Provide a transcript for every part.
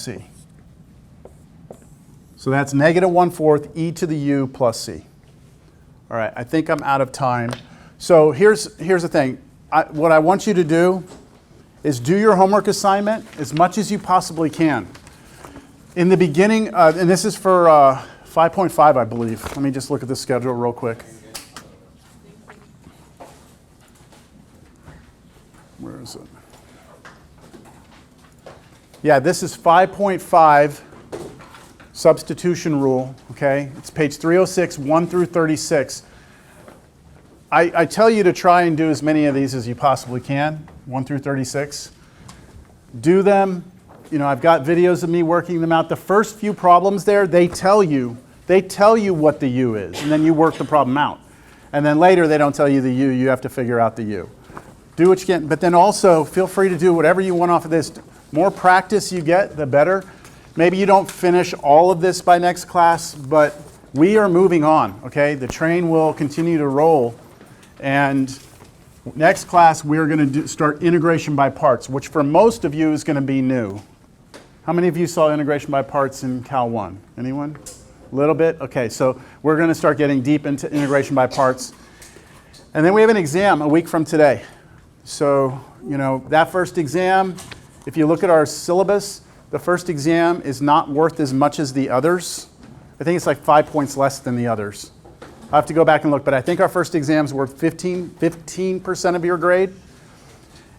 C. So that's negative 1/4 e to the u plus c. All right, I think I'm out of time. So here's the thing. What I want you to do is do your homework assignment as much as you possibly can. In the beginning, and this is for 5.5, I believe. Let me just look at the schedule real quick. Where is it? Yeah, this is 5.5 substitution rule, okay? It's page 306, 1 through 36. I tell you to try and do as many of these as you possibly can, 1 through 36. Do them. You know, I've got videos of me working them out. The first few problems there, they tell you what the u is, and then you work the problem out. And then later they don't tell you the u, you have to figure out the u. Do what you can, but then also feel free to do whatever you want off of this. More practice you get, the better. Maybe you don't finish all of this by next class, but we are moving on, okay? The train will continue to roll. And next class, we're going to start integration by parts, which for most of you is going to be new. How many of you saw integration by parts in Cal 1? Anyone? A little bit? Okay, so we're going to start getting deep into integration by parts. And then we have an exam a week from today. So, you know, that first exam, if you look at our syllabus, the first exam is not worth as much as the others. I think it's like 5 points less than the others. I have to go back and look, but I think our first exam is worth 15% of your grade.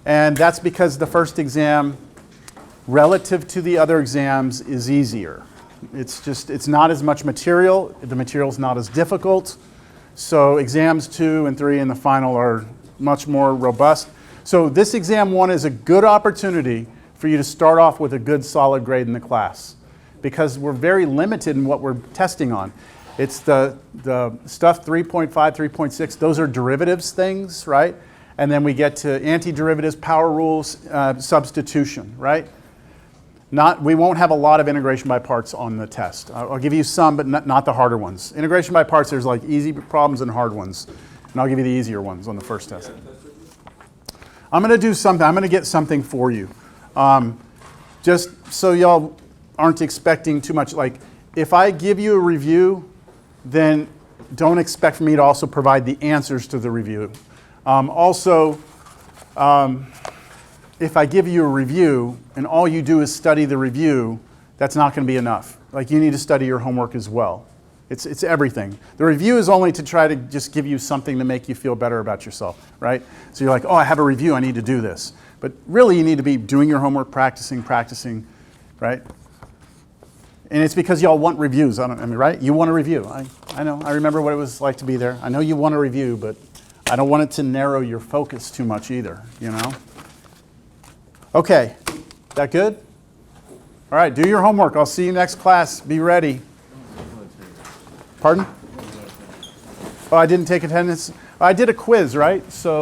And that's because the first exam, relative to the other exams, is easier. It's not as much material. The material's not as difficult. So exams 2 and 3 and the final are much more robust. So this exam 1 is a good opportunity for you to start off with a good solid grade in the class, because we're very limited in what we're testing on. It's the stuff 3.5, 3.6, those are derivatives things, right? And then we get to antiderivatives, power rules, substitution, right? We won't have a lot of integration by parts on the test. I'll give you some, but not the harder ones. Integration by parts, there's like easy problems and hard ones. And I'll give you the easier ones on the first test. I'm going to do something. I'm going to get something for you. Just so y'all aren't expecting too much. Like, if I give you a review, then don't expect for me to also provide the answers to the review. If I give you a review and all you do is study the review, that's not going to be enough. Like, you need to study your homework as well. It's everything. The review is only to try to just give you something to make you feel better about yourself, right? So you're like, oh, I have a review, I need to do this. But really, you need to be doing your homework, practicing, right? And it's because y'all want reviews, right? You want a review. I know, I remember what it was like to be there. I know you want a review, but I don't want it to narrow your focus too much either, you know? Okay, that good? All right, do your homework. I'll see you next class. Be ready. Pardon? Oh, I didn't take attendance. I did a quiz, right? So